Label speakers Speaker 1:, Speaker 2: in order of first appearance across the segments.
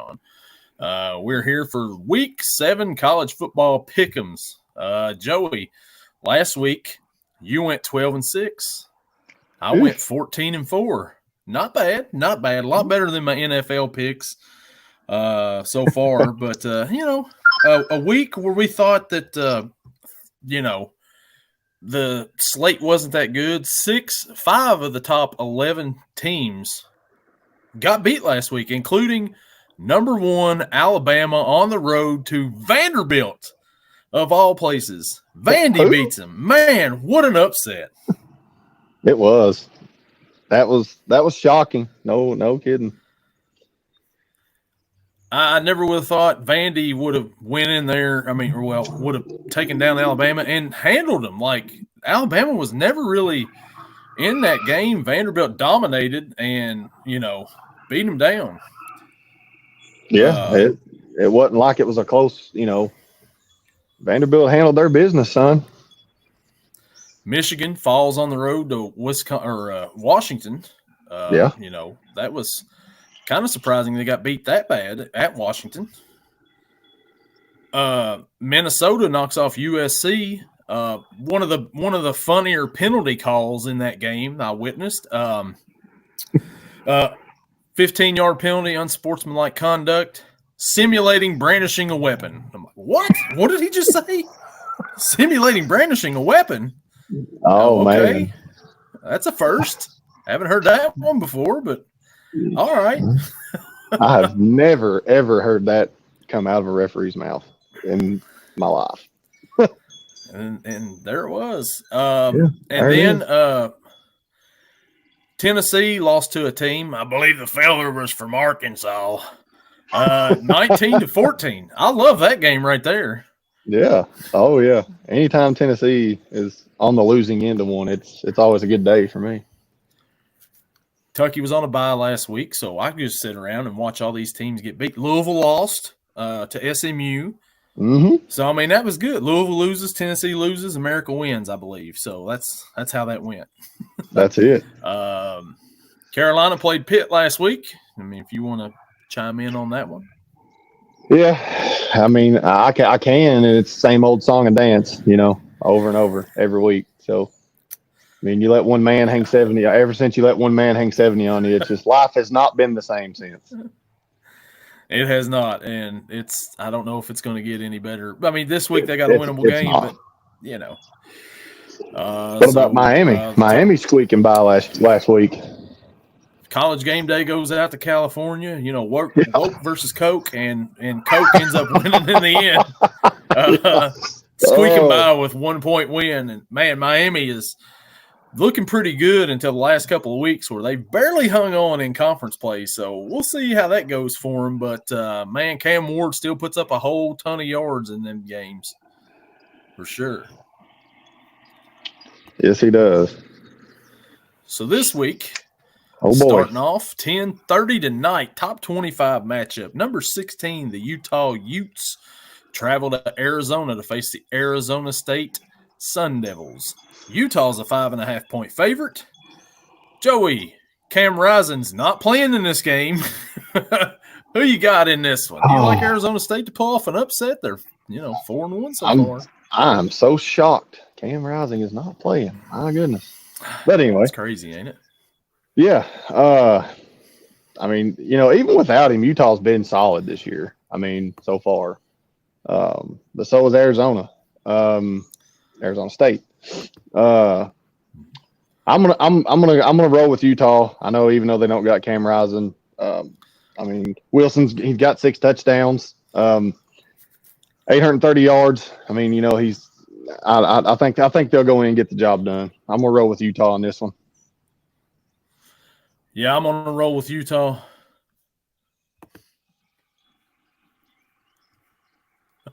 Speaker 1: on. We're here for Week 7 college football pick'ems. Joey, last week you went 12-6. I went 14-4. Not bad. A lot better than my NFL picks so far. But a week where we thought that the slate wasn't that good. 5 of the top 11 teams got beat last week, including number 1 Alabama on the road to Vanderbilt, of all places. Vandy beats them. Man, what an upset!
Speaker 2: It was. That was shocking. No kidding.
Speaker 1: I never would have thought Vandy would have went in there. Would have taken down Alabama and handled them. Like, Alabama was never really in that game. Vanderbilt dominated and, beat them down.
Speaker 2: Yeah, it wasn't like it was a close, Vanderbilt handled their business, son.
Speaker 1: Michigan falls on the road to Washington. That was kind of surprising they got beat that bad at Washington. Minnesota knocks off USC. One of the funnier penalty calls in that game I witnessed. 15-yard penalty, unsportsmanlike conduct, simulating brandishing a weapon. I'm like, what? What did he just say? Simulating brandishing a weapon?
Speaker 2: Oh,
Speaker 1: okay.
Speaker 2: Man.
Speaker 1: That's a first. I haven't heard that one before, but all right.
Speaker 2: I have never, ever heard that come out of a referee's mouth in my life.
Speaker 1: and there it was. Tennessee lost to a team. I believe the failure was from Arkansas. 19-14. I love that game right there.
Speaker 2: Yeah. Oh, yeah. Anytime Tennessee is on the losing end of one, it's always a good day for me.
Speaker 1: Kentucky was on a bye last week, so I could just sit around and watch all these teams get beat. Louisville lost to SMU.
Speaker 2: Mm-hmm.
Speaker 1: So, that was good. Louisville loses, Tennessee loses, America wins, I believe. So, that's how that went.
Speaker 2: That's it.
Speaker 1: Carolina played Pitt last week. If you want to chime in on that one.
Speaker 2: Yeah. I can, and it's the same old song and dance, over and over every week. So, you let one man hang 70. Ever since you let one man hang 70 on you, it's just life has not been the same since.
Speaker 1: It has not, and I don't know if it's going to get any better. This week they got a winnable game,
Speaker 2: not.
Speaker 1: But
Speaker 2: what about Miami? Miami squeaking by last week.
Speaker 1: College game day goes out to California. Woke versus Coke, and Coke ends up winning in the end. Squeaking by with 1 point win, and man, Miami is looking pretty good until the last couple of weeks where they barely hung on in conference play. So we'll see how that goes for them. But, Cam Ward still puts up a whole ton of yards in them games for sure.
Speaker 2: Yes, he does.
Speaker 1: So this week,
Speaker 2: starting
Speaker 1: off 10:30 tonight, top 25 matchup. Number 16, the Utah Utes travel to Arizona to face the Arizona State Sun Devils. Utah's a 5.5-point favorite. Joey, Cam Rising's not playing in this game. Who you got in this one? Do you like Arizona State to pull off an upset? They're 4-1 so far.
Speaker 2: I'm so shocked. Cam Rising is not playing. My goodness. But anyway,
Speaker 1: it's crazy, ain't it?
Speaker 2: Yeah. Even without him, Utah's been solid this year. So far. But so was Arizona. Arizona State. I'm gonna roll with Utah. I know, even though they don't got Cam Rising. He's got 6 touchdowns, 830 yards. I think they'll go in and get the job done. I'm gonna roll with Utah on this one.
Speaker 1: Yeah, I'm gonna roll with Utah.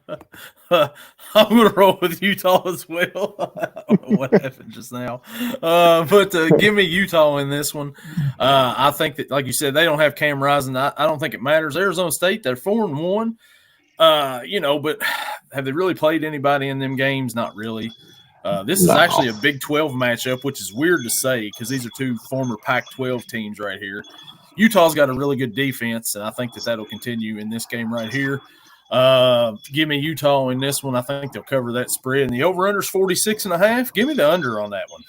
Speaker 1: I'm going to roll with Utah as well. I don't know what happened just now. But give me Utah in this one. I think that, like you said, they don't have Cam Rising. I don't think it matters. Arizona State, they're 4-1. But have they really played anybody in them games? Not really. This is actually a Big 12 matchup, which is weird to say because these are two former Pac-12 teams right here. Utah's got a really good defense, and I think that'll continue in this game right here. Give me Utah in this one. I think they'll cover that spread. And the over-under's 46.5. Give me the under on that one.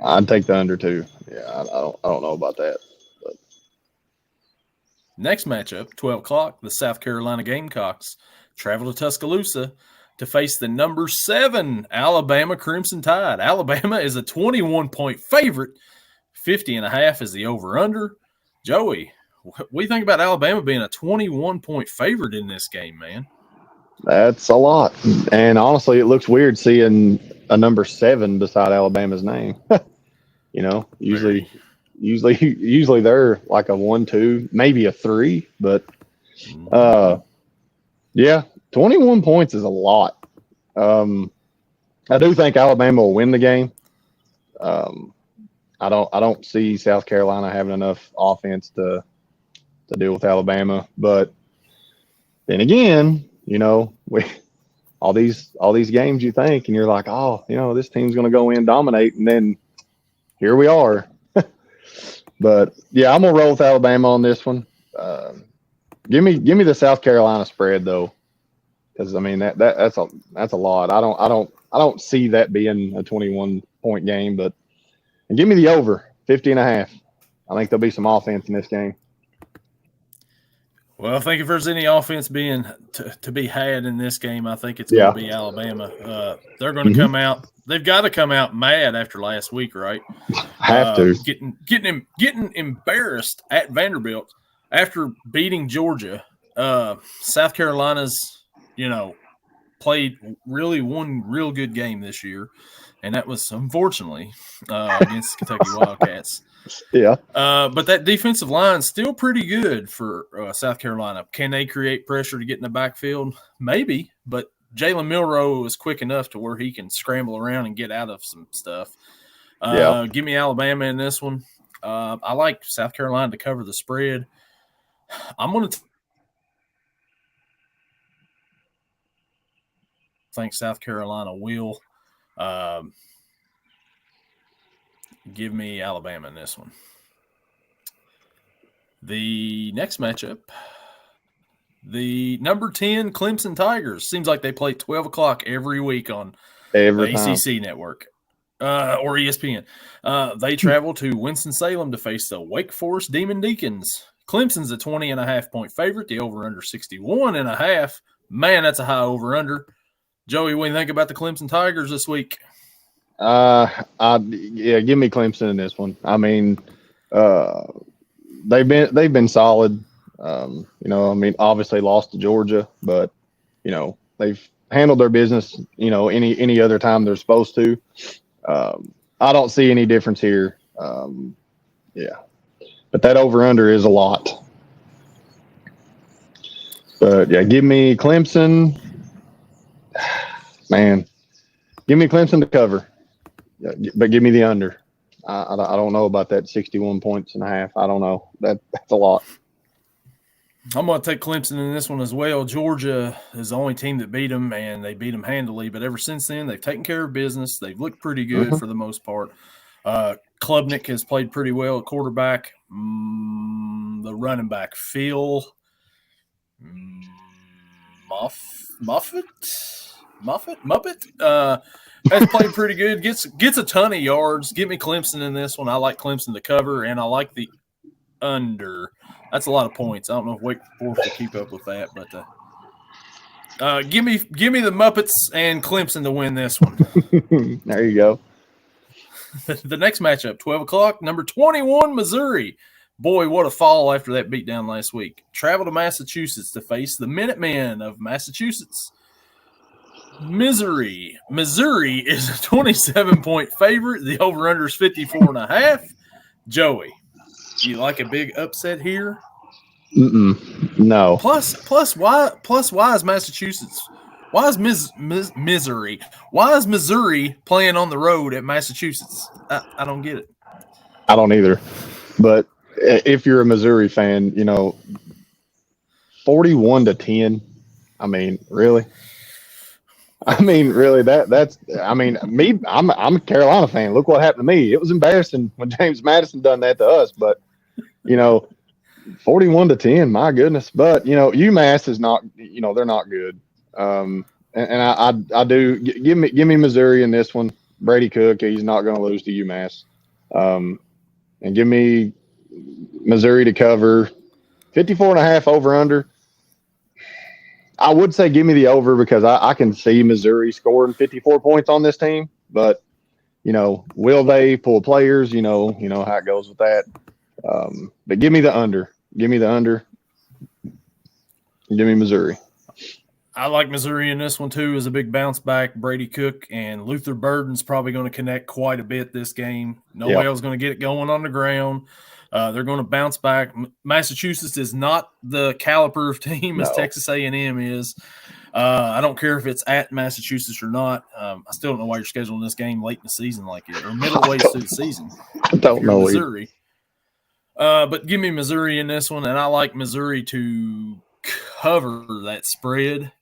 Speaker 2: I'd take the under too. Yeah, I don't know about that. But.
Speaker 1: Next matchup, 12 o'clock, the South Carolina Gamecocks travel to Tuscaloosa to face the number 7 Alabama Crimson Tide. Alabama is a 21-point favorite. 50.5 is the over-under. Joey, what do you think about Alabama being a 21-point favorite in this game, man?
Speaker 2: That's a lot. And honestly, it looks weird seeing a number 7 beside Alabama's name. Usually they're like a 1, 2, maybe a 3, but 21 points is a lot. I do think Alabama will win the game. I don't see South Carolina having enough offense to deal with Alabama, but then again, all these games you think, and you're like, this team's going to go in, dominate, and then here we are. But yeah, I'm gonna roll with Alabama on this one. Give me the South Carolina spread though, because I mean that's a lot. I don't see that being a 21-point game, but and give me the over 50.5. I think there'll be some offense in this game.
Speaker 1: Well, I think if there's any offense being to be had in this game, I think it's going to be Alabama. They're going to come out. They've got to come out mad after last week, right?
Speaker 2: Have to
Speaker 1: getting embarrassed at Vanderbilt after beating Georgia. South Carolina's, played really one real good game this year, and that was unfortunately against Kentucky Wildcats.
Speaker 2: Yeah.
Speaker 1: But that defensive line is still pretty good for South Carolina. Can they create pressure to get in the backfield? Maybe, but Jalen Milroe is quick enough to where he can scramble around and get out of some stuff. Give me Alabama in this one. I like South Carolina to cover the spread. I'm going to think South Carolina will. Give me Alabama in this one. The next matchup, the number 10 Clemson Tigers. Seems like they play 12 o'clock every week on the ACC network or ESPN. They travel to Winston-Salem to face the Wake Forest Demon Deacons. Clemson's a 20.5-point favorite. The over-under 61.5. Man, that's a high over-under. Joey, what do you think about the Clemson Tigers this week?
Speaker 2: Give me Clemson in this one. I mean, they've been solid. Obviously lost to Georgia, but they've handled their business. Any other time they're supposed to. I don't see any difference here. But that over under is a lot. But yeah, give me Clemson. Man, give me Clemson to cover. But give me the under. I don't know about that 61 points and a half. I don't know. That's a lot.
Speaker 1: I'm going to take Clemson in this one as well. Georgia is the only team that beat them, and they beat them handily. But ever since then, they've taken care of business. They've looked pretty good for the most part. Klubnik has played pretty well at quarterback. The running back, Phil Muppet has played pretty good. Gets a ton of yards. Give me Clemson in this one. I like Clemson to cover, and I like the under. That's a lot of points. I don't know if Wake Forest will keep up with that, but give me the Muppets and Clemson to win this one.
Speaker 2: There you go.
Speaker 1: The next matchup, 12 o'clock, number 21, Missouri. Boy, what a fall after that beatdown last week. Travel to Massachusetts to face the Minutemen of Massachusetts. Missouri is a 27-point favorite. The over-under is 54.5. Joey, do you like a big upset here?
Speaker 2: No.
Speaker 1: Plus, why is Massachusetts? Why is Missouri? Why is Missouri playing on the road at Massachusetts? I don't get it.
Speaker 2: I don't either. But if you're a Missouri fan, 41-10. I mean, really? That's me. I'm a Carolina fan. Look what happened to me. It was embarrassing when James Madison done that to us, but 41-10. My goodness, but UMass is not. They're not good. And I do give me Missouri in this one. Brady Cook, he's not going to lose to UMass. And give me Missouri to cover 54.5 over under. I would say give me the over because I can see Missouri scoring 54 points on this team, but will they pull players? You know how it goes with that. But give me the under. Give me the under. Give me Missouri.
Speaker 1: I like Missouri in this one too as a big bounce back. Brady Cook and Luther Burden's probably going to connect quite a bit this game. Noel's going to get it going on the ground. They're going to bounce back. Massachusetts is not the caliber of team as Texas A&M is. I don't care if it's at Massachusetts or not. I still don't know why you're scheduling this game late in the season like it or middle ways through the season.
Speaker 2: I don't know
Speaker 1: Missouri. But give me Missouri in this one, and I like Missouri to cover that spread.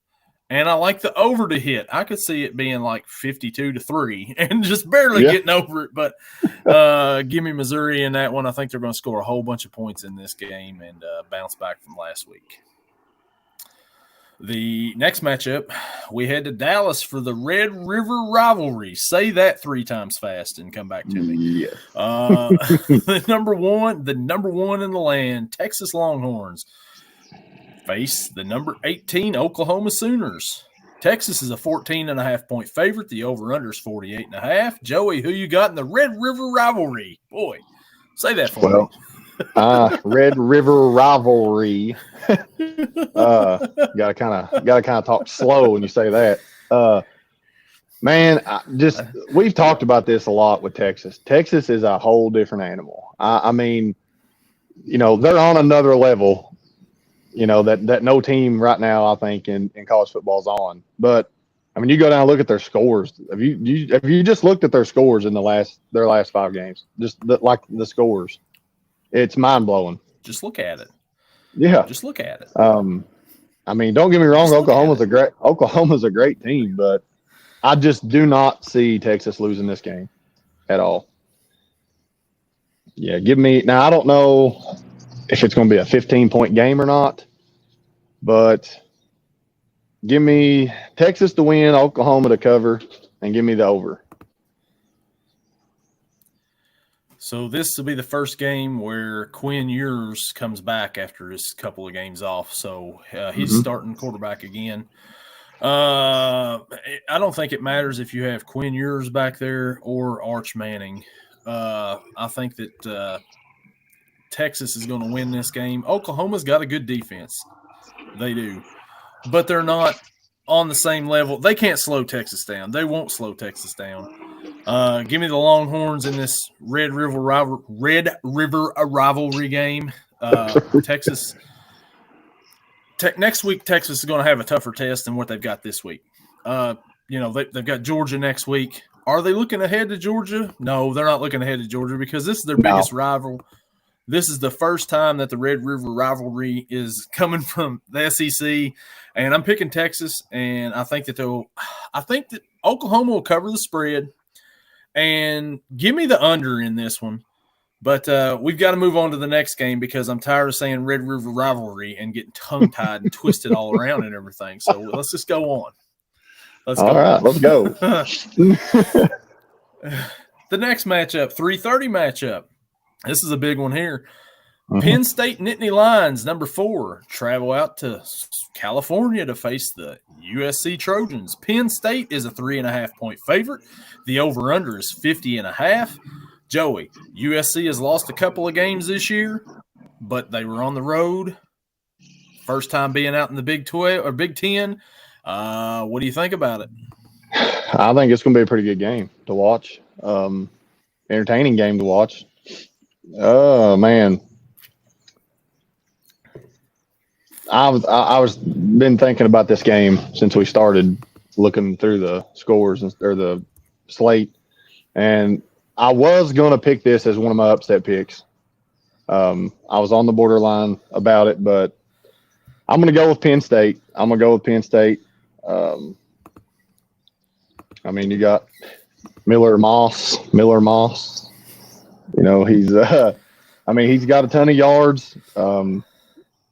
Speaker 1: And I like the over to hit. I could see it being like 52-3 and just barely getting over it. But give me Missouri in that one. I think they're going to score a whole bunch of points in this game and bounce back from last week. The next matchup, we head to Dallas for the Red River rivalry. Say that 3 times fast and come back to me.
Speaker 2: Yeah.
Speaker 1: The number one in the land, Texas Longhorns, face the number 18 Oklahoma Sooners. Texas is a 14.5-point favorite. The over-under is 48.5. Joey, who you got in the Red River rivalry? Boy, say that for me.
Speaker 2: Red River rivalry. Gotta kind of talk slow when you say that. Man, we've talked about this a lot with Texas. Texas is a whole different animal. I mean, they're on another level. That no team right now, I think, in college football is on. But I mean, you go down and look at their scores. Have you just looked at their scores in their last 5 games? Just the scores, it's mind blowing.
Speaker 1: Just look at it.
Speaker 2: Yeah,
Speaker 1: just look at it.
Speaker 2: I mean, don't get me wrong. Oklahoma's a great team, but I just do not see Texas losing this game at all. Yeah, give me now. I don't know if it's going to be a 15-point game or not, but give me Texas to win, Oklahoma to cover, and give me the over.
Speaker 1: So this will be the first game where Quinn Ewers comes back after his couple of games off. So he's starting quarterback again. I don't think it matters if you have Quinn Ewers back there or Arch Manning. I think that Texas is going to win this game. Oklahoma's got a good defense. They do. But they're not on the same level. They can't slow Texas down. They won't slow Texas down. Give me the Longhorns in this Red River rivalry game. Texas. Next week, Texas is going to have a tougher test than what they've got this week. They've got Georgia next week. Are they looking ahead to Georgia? No, they're not looking ahead to Georgia because this is their biggest rival. This is the first time that the Red River rivalry is coming from the SEC, and I'm picking Texas. And I think that Oklahoma will cover the spread, and give me the under in this one. But we've got to move on to the next game because I'm tired of saying Red River rivalry and getting tongue-tied and twisted all around and everything. So let's just go on.
Speaker 2: Let's go.
Speaker 1: The next matchup, 3:30 matchup. This is a big one here. Penn State Nittany Lions, number 4, travel out to California to face the USC Trojans. Penn State is a 3.5-point favorite. The over-under is 50.5. Joey, USC has lost a couple of games this year, but they were on the road. First time being out in the Big 12 or Big 10. What do you think about it?
Speaker 2: I think it's going to be a pretty good game to watch. Entertaining game to watch. Oh man, I was been thinking about this game since we started looking through the scores or the slate, and I was going to pick this as one of my upset picks. I was on the borderline about it, but I'm going to go with Penn State. I mean, you got Miller Moss. He's I mean, he's got a ton of yards, threw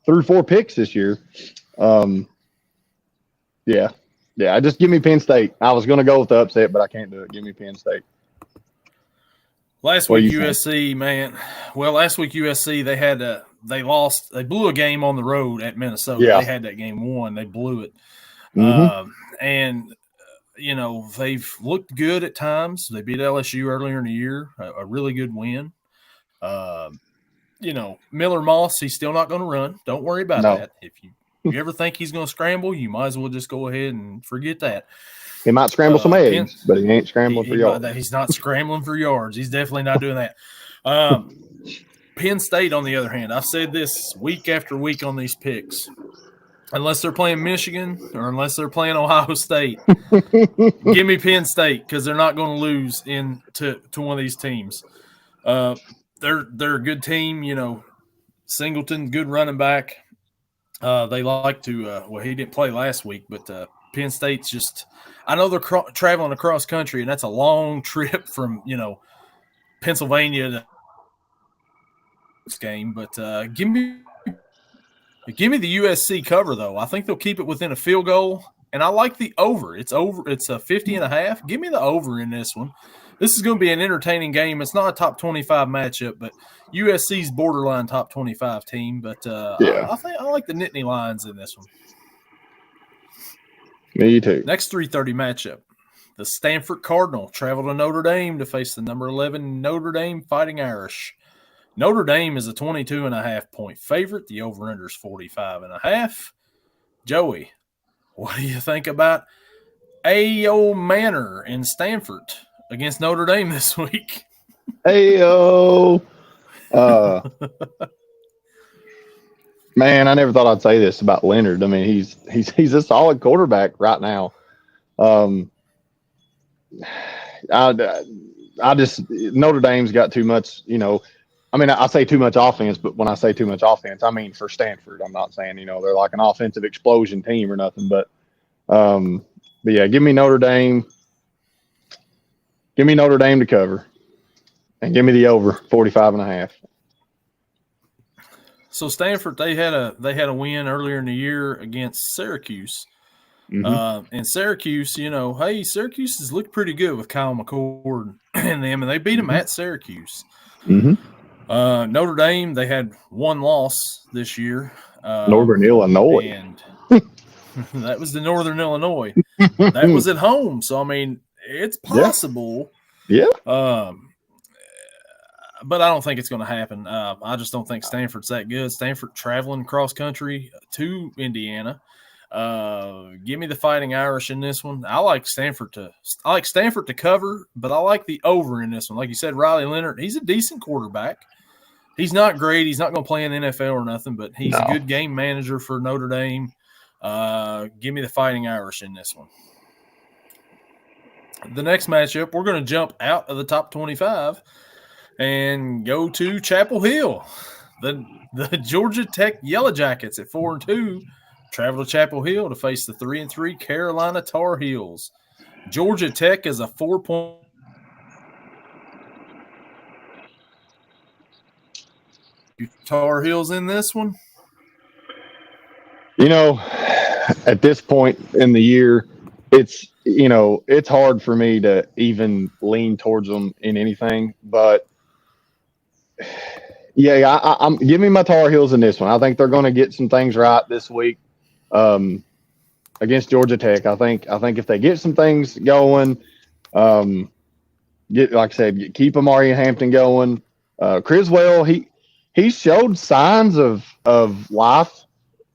Speaker 2: 4 picks this year. Yeah. Just give me Penn State. I was going to go with the upset, but I can't do it. Give me Penn State.
Speaker 1: Last week USC, man. Well, last week USC they lost. They blew a game on the road at Minnesota.
Speaker 2: Yeah.
Speaker 1: They had that game won. They blew it, and they've looked good at times. They beat LSU earlier in the year, a really good win. Miller Moss, he's still not going to run. Don't worry about that. If you ever think he's going to scramble, you might as well just go ahead and forget that.
Speaker 2: He might scramble some eggs, but he ain't scrambling for yards.
Speaker 1: He's not scrambling for yards. He's definitely not doing that. Penn State, on the other hand, I've said this week after week on these picks. Unless they're playing Michigan or unless they're playing Ohio State, give me Penn State because they're not going to lose to one of these teams. They're a good team. Singleton, good running back. They like to he didn't play last week, but Penn State's just – I know they're traveling across country, and that's a long trip from, Pennsylvania to this game. But give me the USC cover, though. I think they'll keep it within a field goal, and I like the over. It's over. It's a 50.5. Give me the over in this one. This is going to be an entertaining game. It's not a top 25 matchup, but USC's borderline top 25 team. But I like the Nittany Lions in this one.
Speaker 2: Me too.
Speaker 1: Next 3:30 matchup. The Stanford Cardinal travel to Notre Dame to face the number 11 Notre Dame Fighting Irish. Notre Dame is a 22.5-point favorite. The over-under is 45.5. Joey, what do you think about A.O. Manor in Stanford against Notre Dame this week?
Speaker 2: A.O. Man, I never thought I'd say this about Leonard. I mean, he's a solid quarterback right now. I just Notre Dame's got too much, I mean, I say too much offense, but when I say too much offense, I mean for Stanford. I'm not saying, they're like an offensive explosion team or nothing, but yeah, give me Notre Dame. Give me Notre Dame to cover and give me the over 45.5.
Speaker 1: So Stanford, they had a win earlier in the year against Syracuse. And Syracuse, Syracuse has looked pretty good with Kyle McCord and them, and they beat them at Syracuse. Notre Dame, they had one loss this year.
Speaker 2: Northern Illinois.
Speaker 1: And that was the Northern Illinois. That was at home. So, I mean, it's possible.
Speaker 2: Yeah.
Speaker 1: But I don't think it's going to happen. I just don't think Stanford's that good. Stanford traveling cross country to Indiana. Give me the Fighting Irish in this one. I like Stanford to cover, but I like the over in this one. Like you said, Riley Leonard, he's a decent quarterback. He's not great. He's not going to play in the NFL or nothing, but he's a good game manager for Notre Dame. Give me the Fighting Irish in this one. The next matchup, we're going to jump out of the top 25 and go to Chapel Hill. The Georgia Tech Yellow Jackets at 4-2 travel to Chapel Hill to face the 3-3 Carolina Tar Heels. Georgia Tech is a 4-point. Tar Heels in this one?
Speaker 2: At this point in the year, it's hard for me to even lean towards them in anything, but yeah, I'm give me my Tar Heels in this one. I think they're going to get some things right this week against Georgia Tech. I think if they get some things going, like I said, keep Amari Hampton going. Criswell, he showed signs of life,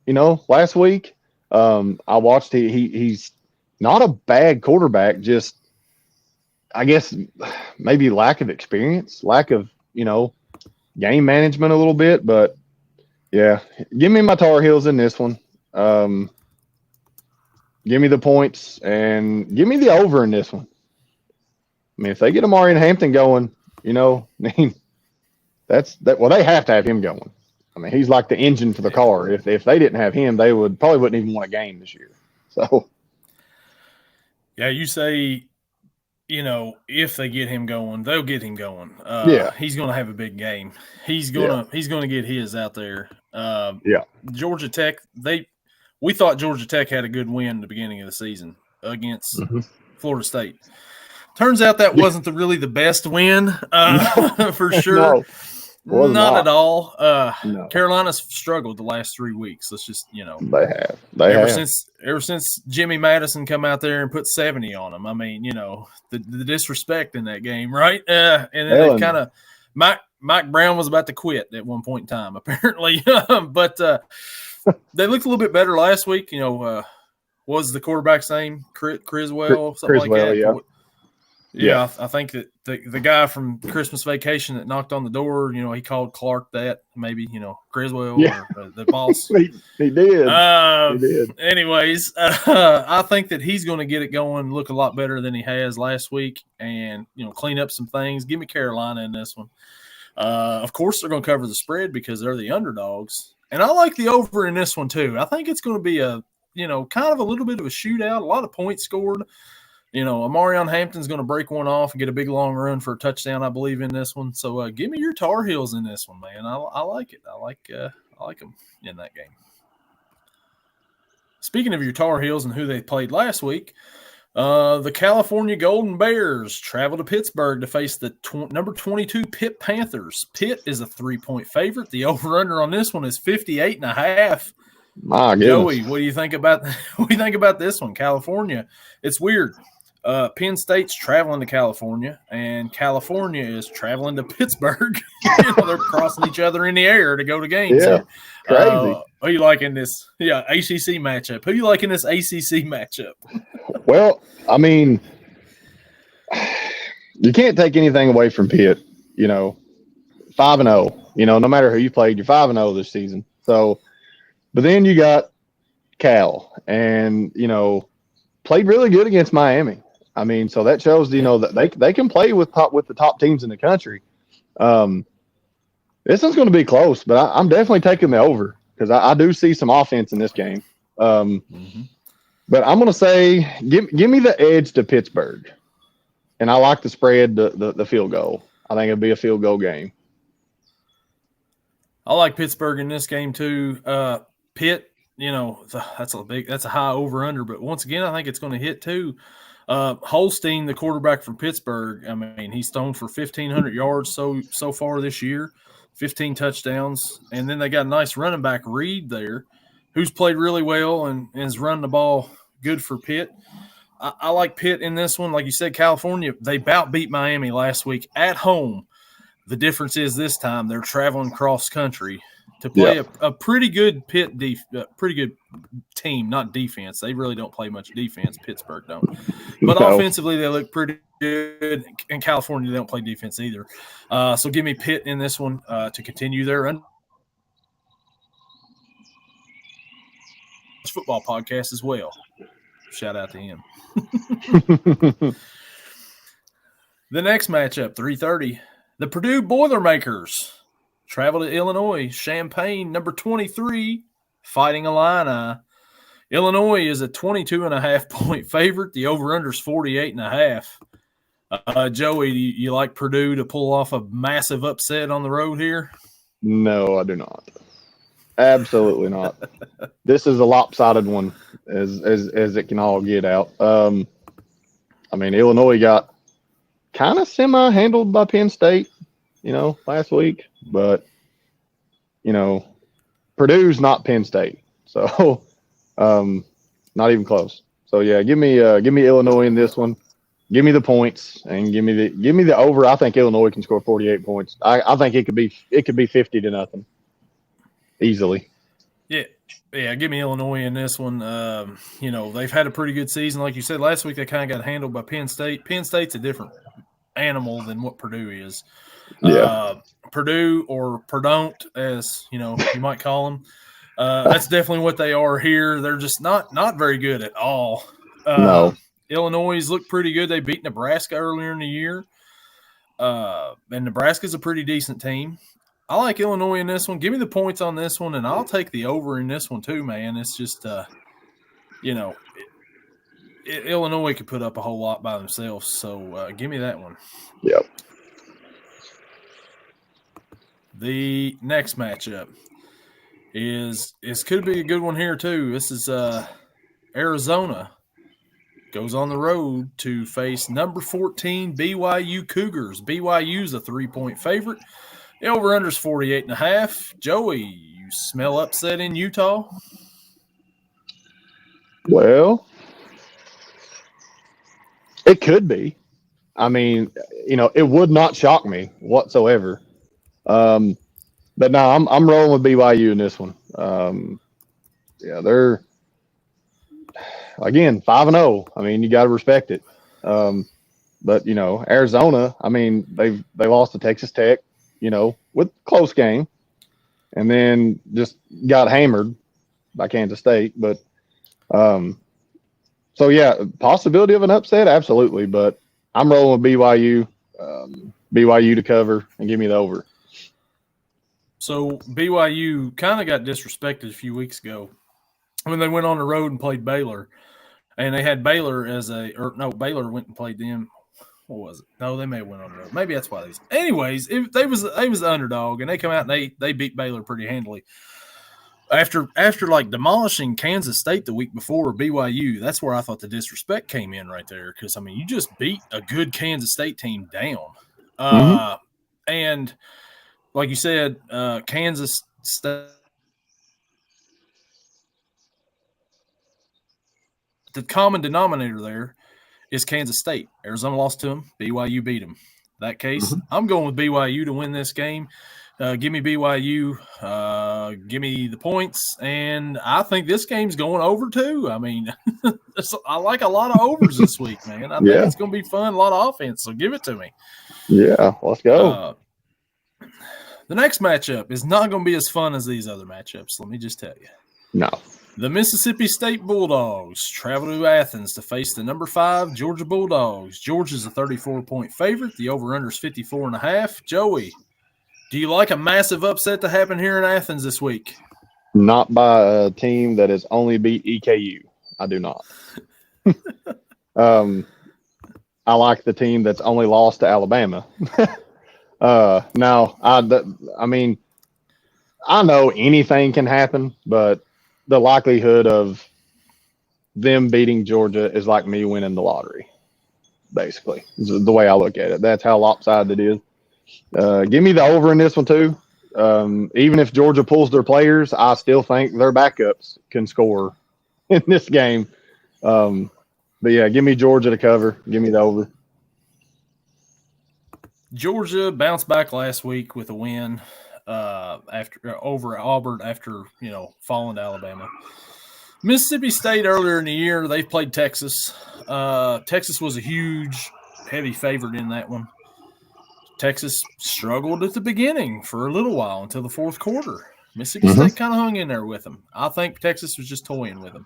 Speaker 2: last week. I watched he's not a bad quarterback, just I guess maybe lack of experience, lack of, game management a little bit, but yeah, give me my Tar Heels in this one. Give me the points and give me the over in this one. I mean, if they get Amari and Hampton going, that's that. Well, they have to have him going. I mean, he's like the engine for the car. If they didn't have him, they probably wouldn't even win a game this year. So,
Speaker 1: yeah, you say if they get him going, they'll get him going.
Speaker 2: Yeah.
Speaker 1: He's going to have a big game. He's
Speaker 2: Yeah.
Speaker 1: going to get his out there.
Speaker 2: Yeah.
Speaker 1: Georgia Tech, we thought Georgia Tech had a good win at the beginning of the season against Florida State. Turns out that wasn't really the best win for sure.
Speaker 2: No,
Speaker 1: not at all.
Speaker 2: No.
Speaker 1: Carolina's struggled the last 3 weeks. Let's just,
Speaker 2: They have.
Speaker 1: Ever since Jimmy Madison come out there and put 70 on them. I mean, the disrespect in that game, right? And then they kind of Mike Brown was about to quit at one point in time, apparently. But they looked a little bit better last week. Was the quarterback's name Criswell, something like that?
Speaker 2: Yeah.
Speaker 1: Yeah, I think that the guy from Christmas Vacation that knocked on the door, he called Clark that, maybe, Criswell or the boss.
Speaker 2: He did. He did.
Speaker 1: Anyways, I think that he's going to get it going, look a lot better than he has last week, and, clean up some things. Give me Carolina in this one. Of course, they're going to cover the spread because they're the underdogs. And I like the over in this one, too. I think it's going to be kind of a little bit of a shootout, a lot of points scored. Amarion Hampton's going to break one off and get a big long run for a touchdown, I believe, in this one. So give me your Tar Heels in this one, man. I like it. I like them in that game. Speaking of your Tar Heels and who they played last week, the California Golden Bears travel to Pittsburgh to face the number 22 Pitt Panthers. Pitt is a 3-point favorite. The over/under on this one is 58.5.
Speaker 2: My goodness.
Speaker 1: Joey, what do you think about this one? California. It's weird. Penn State's traveling to California, and California is traveling to Pittsburgh. They're crossing each other in the air to go to games.
Speaker 2: Yeah, crazy.
Speaker 1: Who you liking this? Yeah, ACC matchup. Who you liking this ACC matchup?
Speaker 2: Well, I mean, you can't take anything away from Pitt. 5-0. No matter who you played, you're 5-0 this season. So, but then you got Cal, and played really good against Miami. I mean, so that shows that they can play with the top teams in the country. This one's going to be close, but I'm definitely taking the over because I do see some offense in this game. But I'm going to say give me the edge to Pittsburgh, and I like the spread, the field goal. I think it'll be a field goal game.
Speaker 1: I like Pittsburgh in this game too. Pitt, that's a high over under, but once again, I think it's going to hit too. Holstein, the quarterback from Pittsburgh, I mean, he's thrown for 1,500 yards so far this year, 15 touchdowns, and then they got a nice running back, Reed, there, who's played really well and is running the ball good for Pitt. I like Pitt in this one. Like you said, California, they about beat Miami last week at home. The difference is this time they're traveling cross country to play a pretty good pretty good team, not defense. They really don't play much defense. Pittsburgh don't. But offensively, they look pretty good. In California, they don't play defense either. So give me Pitt in this one to continue their football podcast as well. Shout out to him. The next matchup, 3:30, the Purdue Boilermakers travel to Illinois, Champaign, number 23, Fighting Illini. Illinois is a 22.5-point favorite. The over-under is 48.5. Joey, do you like Purdue to pull off a massive upset on the road here?
Speaker 2: No, I do not. Absolutely not. This is a lopsided one as it can all get out. I mean, Illinois got kind of semi-handled by Penn State, last week. But, Purdue's not Penn State. So, not even close. So, yeah, give me Illinois in this one. Give me the points and give me the over. I think Illinois can score 48 points. I think it could be 50-0 easily.
Speaker 1: Yeah, give me Illinois in this one. They've had a pretty good season. Like you said, last week they kind of got handled by Penn State. Penn State's a different animal than what Purdue is.
Speaker 2: Yeah.
Speaker 1: Purdue, or Perdon't, as you might call them. That's definitely what they are here. They're just not very good at all.
Speaker 2: No.
Speaker 1: Illinois looked pretty good. They beat Nebraska earlier in the year. And Nebraska's a pretty decent team. I like Illinois in this one. Give me the points on this one, and I'll take the over in this one too, man. It's just, Illinois could put up a whole lot by themselves. So give me that one.
Speaker 2: Yep.
Speaker 1: The next matchup could be a good one here too. This is Arizona goes on the road to face number 14 BYU Cougars. BYU's a 3-point favorite. The over-under is 48.5. Joey, you smell upset in Utah?
Speaker 2: Well, it could be. I mean, it would not shock me whatsoever. But no, I'm rolling with BYU in this one. They're again 5-0. I mean, you got to respect it. But Arizona, I mean, they lost to Texas Tech, with close game, and then just got hammered by Kansas State. But so yeah, possibility of an upset, absolutely. But I'm rolling with BYU. BYU to cover and give me the over.
Speaker 1: So BYU kind of got disrespected a few weeks ago when they went on the road and played Baylor, and they had Baylor Baylor went and played them. What was it? No, they may have went on the road. Maybe that's why they. Anyways, they was the underdog, and they come out and they beat Baylor pretty handily. After like demolishing Kansas State the week before, BYU, that's where I thought the disrespect came in right there, because I mean you just beat a good Kansas State team down, and like you said, Kansas State. The common denominator there is Kansas State. Arizona lost to them. BYU beat them. In that case, I'm going with BYU to win this game. Give me BYU. Give me the points. And I think this game's going over too. I mean, I like a lot of overs this week, man. I think it's going to be fun, a lot of offense. So give it to me.
Speaker 2: Yeah, let's go.
Speaker 1: The next matchup is not going to be as fun as these other matchups. Let me just tell you.
Speaker 2: No.
Speaker 1: The Mississippi State Bulldogs travel to Athens to face the number 5 Georgia Bulldogs. Georgia's a 34-point favorite. The over-under is 54.5. Joey, do you like a massive upset to happen here in Athens this week?
Speaker 2: Not by a team that has only beat EKU. I do not. I like the team that's only lost to Alabama. Now, I mean, I know anything can happen, but the likelihood of them beating Georgia is like me winning the lottery, basically, is the way I look at it. That's how lopsided it is. Give me the over in this one, too. Even if Georgia pulls their players, I still think their backups can score in this game. But, yeah, give me Georgia to cover. Give me the over.
Speaker 1: Georgia bounced back last week with a win over Auburn after falling to Alabama. Mississippi State earlier in the year, they played Texas. Texas was a huge, heavy favorite in that one. Texas struggled at the beginning for a little while until the fourth quarter. Mississippi State kind of hung in there with them. I think Texas was just toying with them.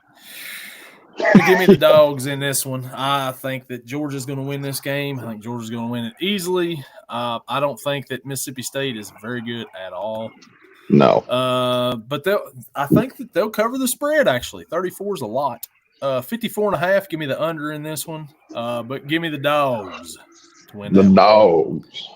Speaker 1: But give me the dogs in this one. I think that Georgia's going to win this game. I think Georgia's going to win it easily. I don't think that Mississippi State is very good at all.
Speaker 2: No.
Speaker 1: But I think that they'll cover the spread, actually. 34 is a lot. 54.5, give me the under in this one. But give me the dogs to win
Speaker 2: the
Speaker 1: that
Speaker 2: dogs.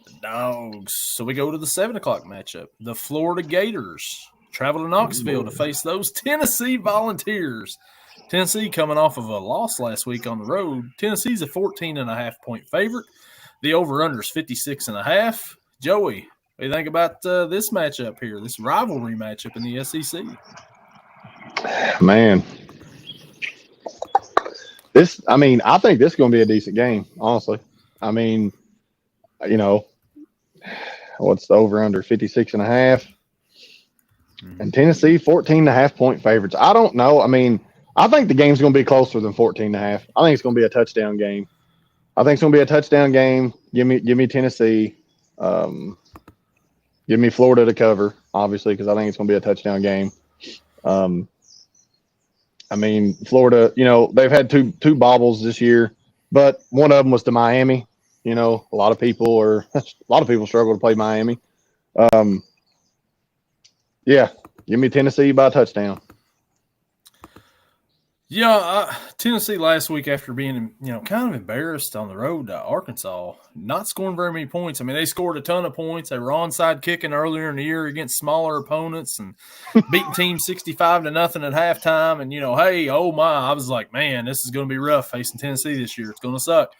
Speaker 1: The dogs. So we go to the 7 o'clock matchup. The Florida Gators travel to Knoxville to face those Tennessee Volunteers. Tennessee coming off of a loss last week on the road. Tennessee's a 14.5-point favorite. The over-under is 56.5. Joey, what do you think about this matchup here, this rivalry matchup in the SEC?
Speaker 2: Man. I think this is going to be a decent game, honestly. I mean, what's the over-under? 56.5. And Tennessee, 14.5-point favorites. I don't know. I mean, I think the game's going to be closer than 14.5. I think it's going to be a touchdown game. Give me Tennessee. Give me Florida to cover, obviously, because I think it's going to be a touchdown game. I mean, Florida, they've had two bobbles this year, but one of them was to Miami. A lot of people struggle to play Miami. Yeah, give me Tennessee by a touchdown.
Speaker 1: Yeah, Tennessee last week after being, kind of embarrassed on the road to Arkansas, not scoring very many points. I mean, they scored a ton of points. They were onside kicking earlier in the year against smaller opponents and beating teams 65-0 at halftime. And, hey, oh my, I was like, man, this is going to be rough facing Tennessee this year. It's going to suck.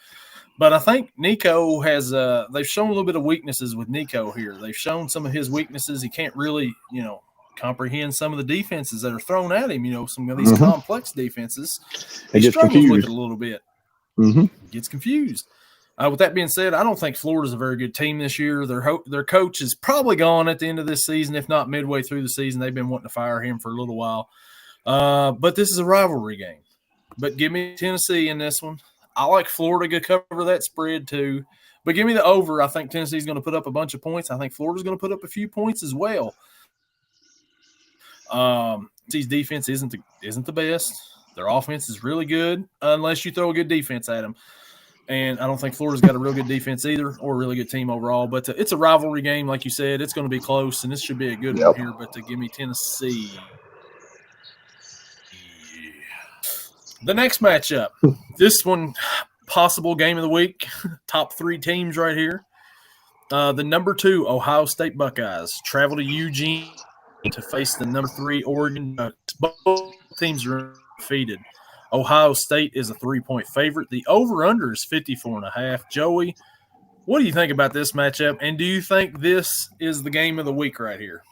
Speaker 1: But I think Nico has they've shown a little bit of weaknesses with Nico here. They've shown some of his weaknesses. He can't really, comprehend some of the defenses that are thrown at him, some of these complex defenses. He struggles confused with it a little bit. Gets confused. With that being said, I don't think Florida's a very good team this year. Their coach is probably gone at the end of this season, if not midway through the season. They've been wanting to fire him for a little while. But this is a rivalry game. But give me Tennessee in this one. I like Florida to cover that spread too. But give me the over. I think Tennessee's going to put up a bunch of points. I think Florida's going to put up a few points as well. Tennessee's defense isn't the best. Their offense is really good unless you throw a good defense at them. And I don't think Florida's got a real good defense either or a really good team overall. But it's a rivalry game, like you said. It's going to be close, and this should be a good one here. But to give me Tennessee. The next matchup, this one, possible game of the week, top 3 teams right here. The number 2 Ohio State Buckeyes travel to Eugene to face the number 3 Oregon Ducks. Both teams are undefeated. Ohio State is a 3-point favorite. The over-under is 54.5. Joey, what do you think about this matchup? And do you think this is the game of the week right here?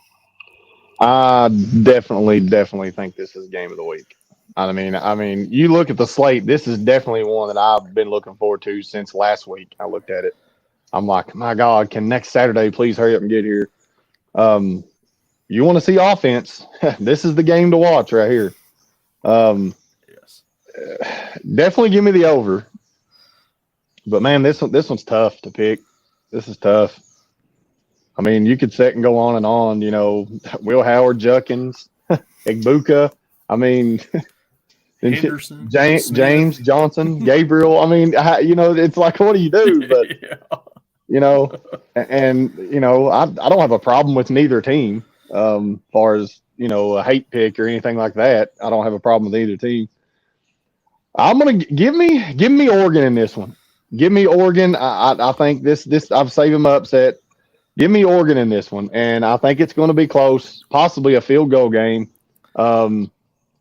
Speaker 2: I definitely think this is game of the week. I mean, you look at the slate. This is definitely one that I've been looking forward to since last week. I looked at it. I'm like, my God, can next Saturday please hurry up and get here? You want to see offense? This is the game to watch right here.
Speaker 1: Yes,
Speaker 2: definitely give me the over. But man, this one's tough to pick. This is tough. I mean, you could sit and go on and on. Will Howard, Judkins, Egbuka. I mean.
Speaker 1: Henderson,
Speaker 2: James Johnson, Gabriel. I mean, it's like, what do you do? But I don't have a problem with neither team. Far as a hate pick or anything like that, I don't have a problem with either team. I'm gonna give me Oregon in this one. Give me Oregon. I think this I've saved them upset. Give me Oregon in this one, and I think it's going to be close, possibly a field goal game, or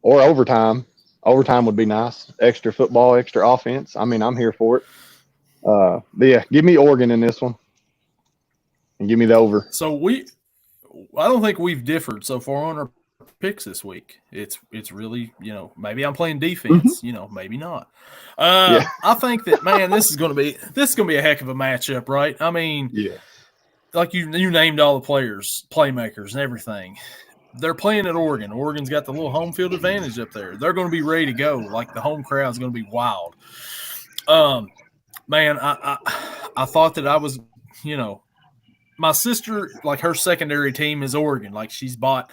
Speaker 2: overtime. Overtime would be nice. Extra football, extra offense. I mean, I'm here for it. But yeah, give me Oregon in this one. And give me the over.
Speaker 1: So I don't think we've differed so far on our picks this week. It's really, maybe I'm playing defense, maybe not. I think that, man, this is going to be a heck of a matchup, right? I mean, like you named all the players, playmakers and everything. They're playing at Oregon. Oregon's got the little home field advantage up there. They're going to be ready to go. Like, the home crowd's going to be wild. Man, I thought that I was, my sister, like, her secondary team is Oregon. Like, she's bought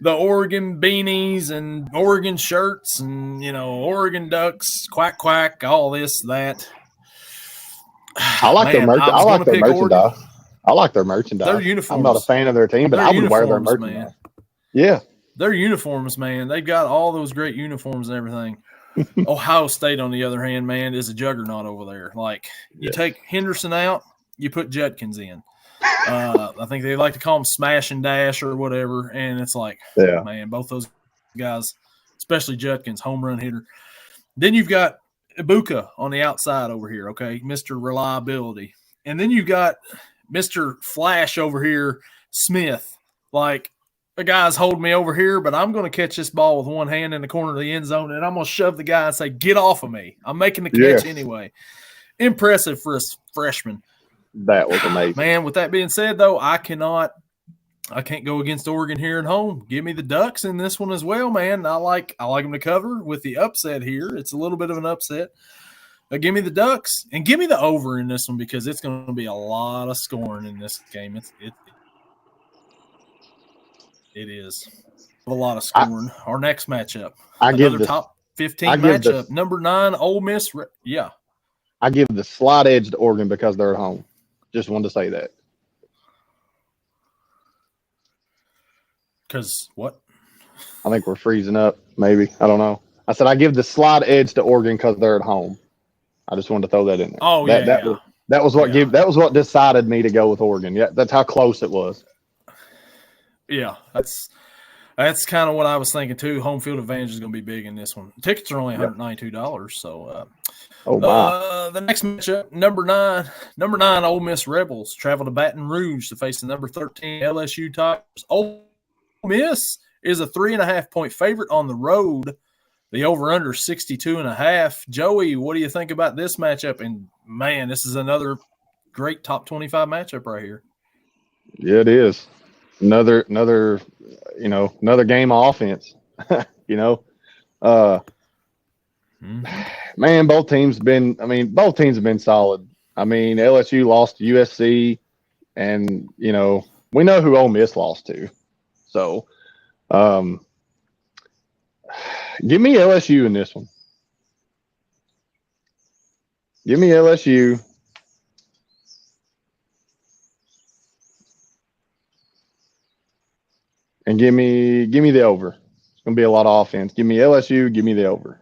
Speaker 1: the Oregon beanies and Oregon shirts and, Oregon Ducks, quack, quack, all this, that.
Speaker 2: I like their merchandise. I like their merchandise.
Speaker 1: Their uniforms.
Speaker 2: I'm not a fan of their team, but I would wear their merchandise. Man. Yeah.
Speaker 1: Their uniforms, man. They've got all those great uniforms and everything. Ohio State, on the other hand, man, is a juggernaut over there. Like, you take Henderson out, you put Judkins in. I think they like to call them smash and dash or whatever. And it's like, man, both those guys, especially Judkins, home run hitter. Then you've got Ibuka on the outside over here, okay, Mr. Reliability. And then you've got Mr. Flash over here, Smith. Like, the guy's holding me over here, but I'm going to catch this ball with one hand in the corner of the end zone, and I'm going to shove the guy and say, get off of me. I'm making the catch anyway. Impressive for a freshman.
Speaker 2: That was amazing.
Speaker 1: Man, with that being said, though, I can't go against Oregon here at home. Give me the Ducks in this one as well, man. I like them to cover with the upset here. It's a little bit of an upset. Give me the Ducks and give me the over in this one because it's going to be a lot of scoring in this game. It is a lot of scoring. Our next matchup, another top 15 matchup. Number 9, Ole Miss. Yeah,
Speaker 2: I give the slight edge to Oregon because they're at home. Just wanted to say that.
Speaker 1: Because what?
Speaker 2: I think we're freezing up. Maybe, I don't know. I said I give the slight edge to Oregon because they're at home. I just wanted to throw that in there.
Speaker 1: Oh,
Speaker 2: That was what decided me to go with Oregon. Yeah, that's how close it was.
Speaker 1: Yeah, that's kind of what I was thinking too. Home field advantage is going to be big in this one. Tickets are only $192, so
Speaker 2: oh my.
Speaker 1: The next matchup, number nine, Ole Miss Rebels travel to Baton Rouge to face the number 13 LSU Tigers. Ole Miss is a 3.5-point favorite on the road. The over/under 62.5. Joey, what do you think about this matchup? And man, this is another great top 25 matchup right here.
Speaker 2: Yeah, it is. Another game of offense. Man, both teams have been solid. I mean, LSU lost to USC, and we know who Ole Miss lost to. So, give me LSU in this one. Give me LSU. And give me the over. It's going to be a lot of offense. Give me LSU. Give me the over.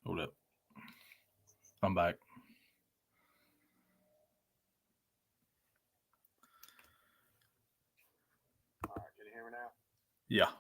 Speaker 1: Hold up. I'm back.
Speaker 2: All right, can you hear me now?
Speaker 1: Yeah.